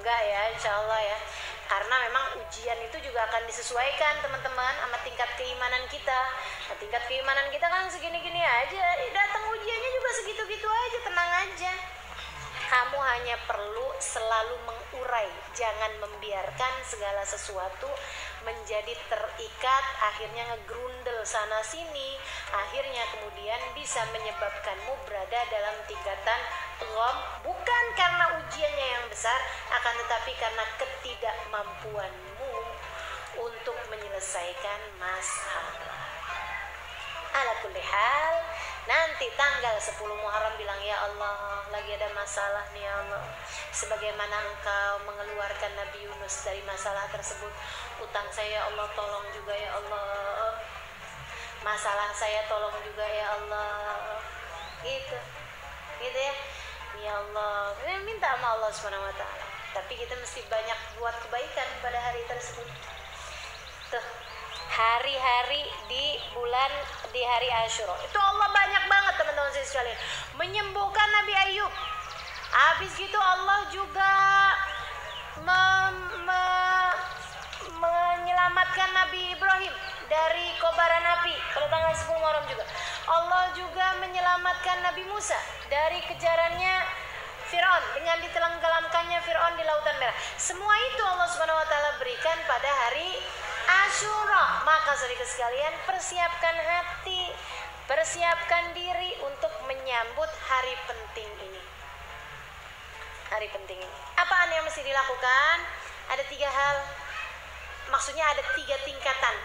enggak ya, insya Allah ya, karena memang ujian itu juga akan disesuaikan teman-teman sama tingkat keimanan kita. Nah, tingkat keimanan kita kan segini-gini aja, datang ujiannya juga segitu-gitu aja, tenang aja. Kamu hanya perlu selalu mengurai, jangan membiarkan segala sesuatu menjadi terikat, akhirnya ngegrundel sana sini, akhirnya kemudian bisa menyebabkanmu berada dalam tingkatan gham, bukan karena ujiannya yang besar, akan tetapi karena ketidakmampuanmu untuk menyelesaikan masalah. Ala kulli hal, nanti tanggal 10 Muharram bilang, ya Allah, lagi ada masalah nih ya Allah. Sebagaimana Engkau mengeluarkan Nabi Yunus dari masalah tersebut, utang saya ya Allah tolong juga ya Allah. Masalah saya tolong juga ya Allah. Gitu ya. Ya Allah, minta sama Allah Subhanahu wa taala. Tapi kita mesti banyak buat kebaikan pada hari tersebut. Tuh, hari-hari di hari Asyura itu Allah banyak banget teman-teman sekalian menyembuhkan Nabi Ayub. Habis gitu Allah juga menyelamatkan Nabi Ibrahim dari kobaran api pada tanggal 10 Muharram juga. Allah juga menyelamatkan Nabi Musa dari kejarannya Fir'aun dengan ditenggelamkannya Fir'aun di Lautan Merah. Semua itu Allah Subhanahu wa taala berikan pada hari Asyura. Maka saudara sekalian, persiapkan hati, persiapkan diri untuk menyambut hari penting ini. Hari penting ini. Apaan yang mesti dilakukan? Ada 3 hal. Maksudnya ada 3 tingkatan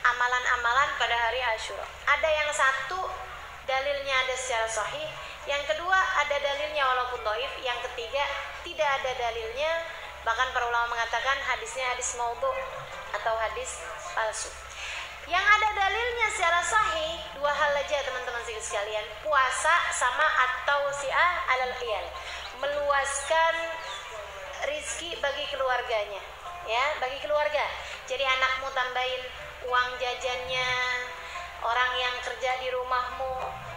amalan-amalan pada hari Asyura. Ada yang satu dalilnya ada secara sahih, yang kedua ada dalilnya walaupun dhaif, yang ketiga tidak ada dalilnya, bahkan para ulama mengatakan hadisnya hadis maudhu atau hadis palsu. Yang ada dalilnya secara sahih dua hal aja teman-teman sekalian, puasa sama atau si'ah alal iyal, meluaskan rizki bagi keluarganya, ya, bagi keluarga. Jadi anakmu tambahin uang jajannya, orang yang kerja di rumahmu,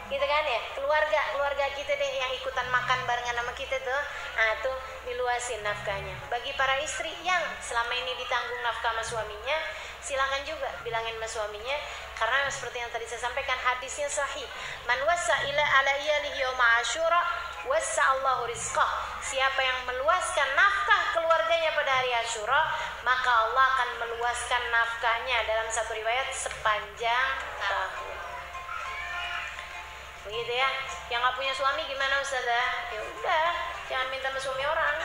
gitu kan ya, keluarga kita deh yang ikutan makan barengan sama kita tuh, nah tuh diluasin nafkahnya. Bagi para istri yang selama ini ditanggung nafkah sama suaminya, silakan juga bilangin sama suaminya, karena seperti yang tadi saya sampaikan hadisnya sahih, man wassa ila ala iyalihi yawma asyura wassa Allahu rizqah. Siapa yang meluaskan nafkah keluarganya pada hari Asyura, maka Allah akan meluaskan nafkahnya, dalam satu riwayat sepanjang tahun. Begitu ya. Yang nggak punya suami gimana Ustazah? Ya udah, jangan minta sama suami orang.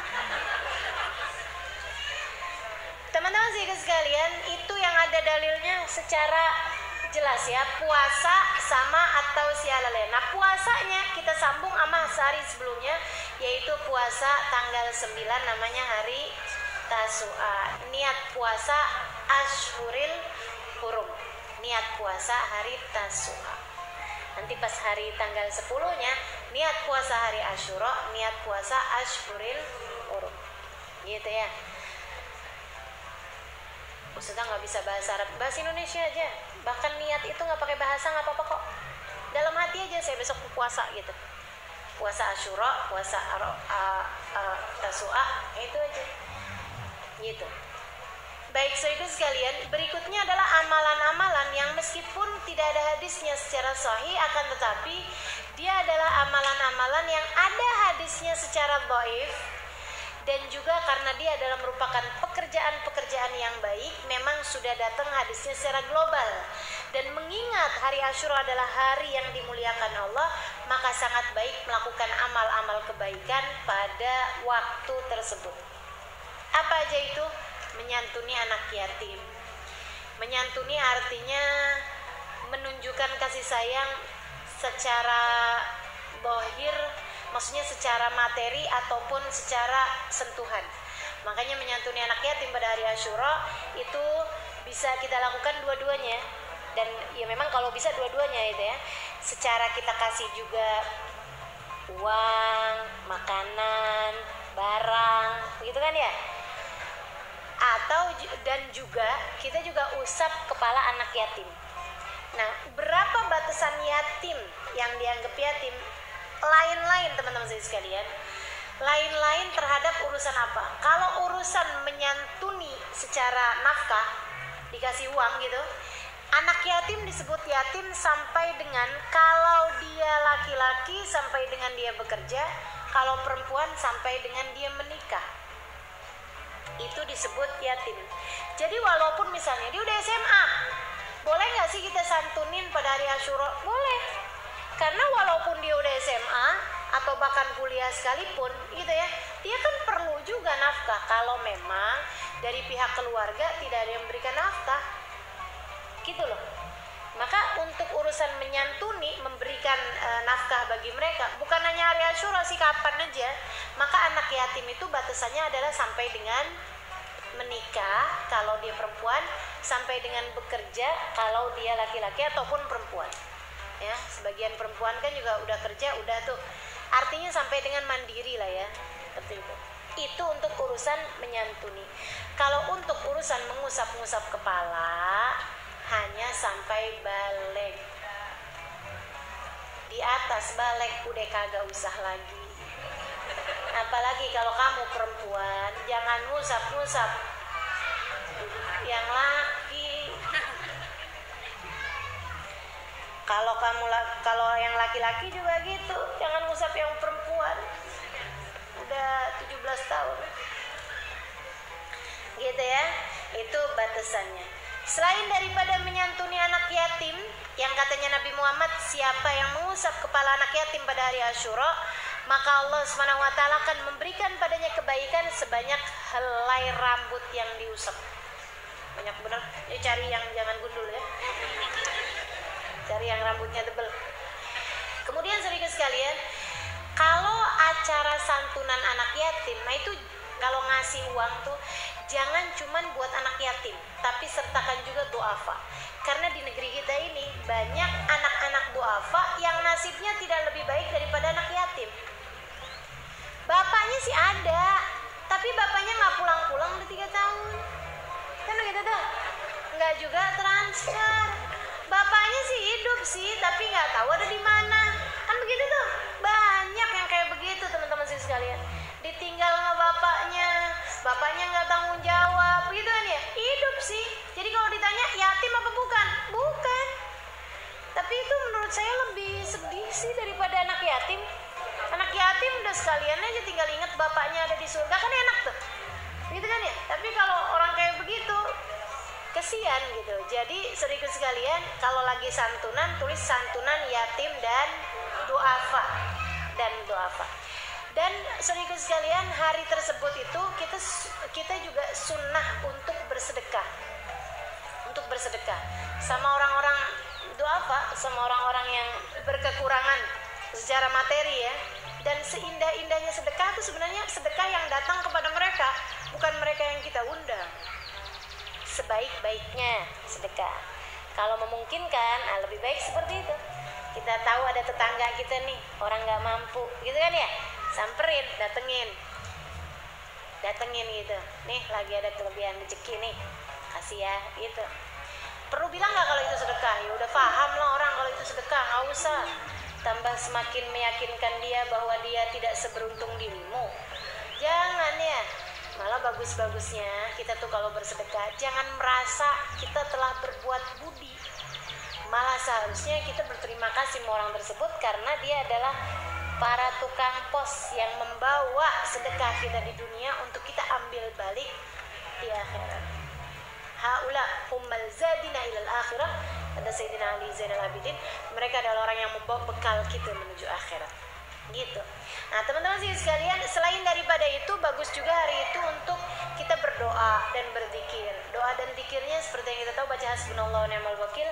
Teman-teman sekalian, itu yang ada dalilnya secara jelas ya, puasa sama atau sialale. Nah, puasanya kita sambung sama sehari sebelumnya, yaitu puasa tanggal 9 namanya hari Tasu'a. Niat puasa Ashhuril Hurum. Niat puasa hari Tasu'a. Nanti pas hari tanggal 10-nya niat puasa hari Asyura, niat puasa Ashhuril Hurum. Gitu ya. Ustazah nggak bisa bahasa Arab, bahasa Indonesia aja. Bahkan niat itu nggak pakai bahasa, nggak apa-apa kok. Dalam hati aja saya besok puasa gitu. Puasa Asyura, puasa Tasu'a, itu aja. Gitu. Baik, saudara sekalian, berikutnya adalah amalan-amalan yang meskipun tidak ada hadisnya secara sahih, akan tetapi dia adalah amalan-amalan yang ada hadisnya secara dhaif. Dan juga karena dia adalah merupakan pekerjaan-pekerjaan yang baik, memang sudah datang hadisnya secara global. Dan mengingat hari Asyura adalah hari yang dimuliakan Allah, maka sangat baik melakukan amal-amal kebaikan pada waktu tersebut. Apa aja itu? Menyantuni anak yatim. Menyantuni artinya menunjukkan kasih sayang secara zahir, maksudnya secara materi ataupun secara sentuhan. Makanya menyantuni anak yatim pada hari Asyura itu bisa kita lakukan dua-duanya. Dan ya memang kalau bisa dua-duanya itu ya. Secara kita kasih juga uang, makanan, barang, begitu kan ya? Atau dan juga kita juga usap kepala anak yatim. Nah, berapa batasan yatim yang dianggap yatim? Lain-lain teman-teman saya sekalian, lain-lain terhadap urusan apa? Kalau urusan menyantuni secara nafkah, dikasih uang gitu, anak yatim disebut yatim sampai dengan kalau dia laki-laki sampai dengan dia bekerja, kalau perempuan sampai dengan dia menikah, itu disebut yatim. Jadi walaupun misalnya dia udah SMA, boleh nggak sih kita santunin pada hari Asyura? Boleh. Karena walaupun dia udah SMA atau bahkan kuliah sekalipun gitu ya, dia kan perlu juga nafkah kalau memang dari pihak keluarga tidak ada yang memberikan nafkah. Gitu loh. Maka untuk urusan menyantuni, memberikan nafkah bagi mereka, bukan hanya hari Asyura sih, kapan aja. Maka anak yatim itu batasannya adalah sampai dengan menikah kalau dia perempuan, sampai dengan bekerja kalau dia laki-laki ataupun perempuan. Ya, sebagian perempuan kan juga udah kerja, udah tuh, artinya sampai dengan mandiri lah ya, seperti itu. Itu untuk urusan menyantuni. Kalau untuk urusan mengusap-ngusap kepala, hanya sampai balik. Di atas balik udah kagak usah lagi. Apalagi kalau kamu perempuan, jangan ngusap-ngusap yang laki. Kalau yang laki-laki juga gitu, jangan ngusap yang perempuan. Udah 17 tahun. Gitu ya. Itu batasannya. Selain daripada menyantuni anak yatim, yang katanya Nabi Muhammad, siapa yang mengusap kepala anak yatim pada hari Asyura, maka Allah SWT akan memberikan padanya kebaikan sebanyak helai rambut yang diusap. banyak bener. Ya cari yang jangan gundul ya, cari yang rambutnya tebel. Kemudian saudara sekalian, kalau acara santunan anak yatim, nah itu kalau ngasih uang tuh jangan cuman buat anak yatim, tapi sertakan juga duafa. Karena di negeri kita ini banyak anak-anak duafa yang nasibnya tidak lebih baik daripada anak yatim. Bapaknya sih ada, tapi bapaknya nggak pulang-pulang udah 3 tahun. Kan begitu tuh, nggak juga transfer. Bapaknya sih hidup sih, tapi nggak tahu ada di mana. Kan begitu tuh, banyak yang kayak begitu teman-teman sih sekalian. Ditinggal sama bapaknya nggak tanggung jawab, gitu kan ya? Hidup sih. Jadi kalau ditanya yatim apa bukan? Bukan. Tapi itu menurut saya lebih sedih sih daripada anak yatim. Anak yatim udah sekalian aja tinggal inget bapaknya ada di surga, kan enak tuh, gitu kan ya. Tapi kalau orang kayak begitu kesian gitu. Jadi sedikit sekalian kalau lagi santunan tulis santunan yatim dan duafa dan sedikit sekalian hari tersebut itu kita juga sunnah untuk bersedekah sama orang-orang duafa, sama orang-orang yang berkekurangan secara materi ya. Dan seindah-indahnya sedekah itu sebenarnya sedekah yang datang kepada mereka, bukan mereka yang kita undang. Sebaik-baiknya sedekah, kalau memungkinkan, lebih baik seperti itu. Kita tahu ada tetangga kita nih, orang nggak mampu, gitu kan ya, samperin, datengin gitu. Nih lagi ada kelebihan rezeki nih, kasih ya, gitu. Perlu bilang nggak kalau itu sedekah? Ya udah paham lah orang kalau itu sedekah, nggak usah tambah semakin meyakinkan dia bahwa dia tidak seberuntung dirimu. Jangan ya. Malah bagus-bagusnya kita tuh kalau bersedekah jangan merasa kita telah berbuat budi. Malah seharusnya kita berterima kasih sama orang tersebut karena dia adalah para tukang pos yang membawa sedekah kita di dunia untuk kita ambil balik di akhirat. Haula hummal zadina ilal akhirah, kata Sayyidina Ali Zainal Abidin, mereka adalah orang yang membawa bekal kita menuju akhirat. Gitu. Nah teman-teman sekalian, selain daripada itu bagus juga hari itu untuk kita berdoa dan berzikir. Doa dan zikirnya seperti yang kita tahu, baca hasbunallahu wa ni'mal wakil,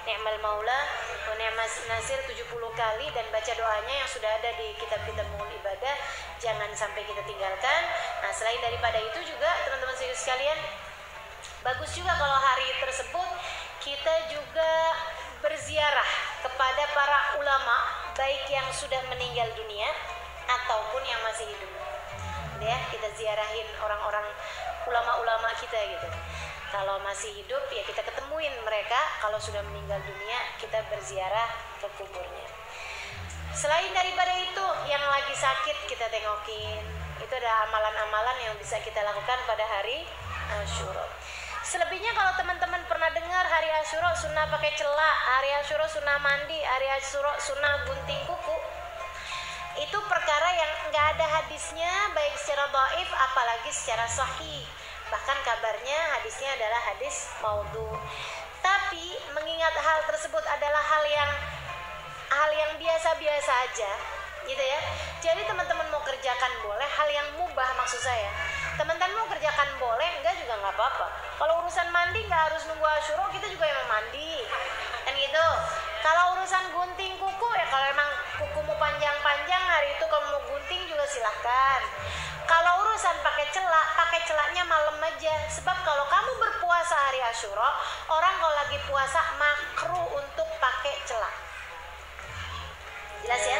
ni'mal maula wa ni'mas nasir 70 kali, dan baca doanya yang sudah ada di kitab-kitab Mu'ul Ibadah, jangan sampai kita tinggalkan. Nah selain daripada itu juga teman-teman sekalian, bagus juga kalau hari tersebut kita juga berziarah kepada para ulama, baik yang sudah meninggal dunia ataupun yang masih hidup. Ya, kita ziarahin orang-orang ulama-ulama kita gitu. Kalau masih hidup ya kita ketemuin mereka, kalau sudah meninggal dunia kita berziarah ke kuburnya. Selain daripada itu, yang lagi sakit kita tengokin. Itu ada amalan-amalan yang bisa kita lakukan pada hari Asyura. Selebihnya kalau teman-teman pernah dengar hari Asyura sunnah pakai celak, hari Asyura sunnah mandi, hari Asyura sunnah gunting kuku, itu perkara yang nggak ada hadisnya baik secara dhaif apalagi secara sahih. Bahkan kabarnya hadisnya adalah hadis maudhu. Tapi mengingat hal tersebut adalah hal yang biasa-biasa aja, gitu ya. Jadi teman-teman mau kerjakan boleh, hal yang mubah maksud saya. Teman-teman mau kerjakan boleh, enggak juga nggak apa-apa. Kalau urusan mandi nggak harus nunggu Asyura, kita juga yang mandi, kan gitu. Kalau urusan gunting kuku ya kalau emang kukumu panjang-panjang hari itu kamu mau gunting juga silahkan. Kalau urusan pakai celaknya malam aja. Sebab kalau kamu berpuasa hari Asyura, orang kalau lagi puasa makruh untuk pakai celak. Jelas ya?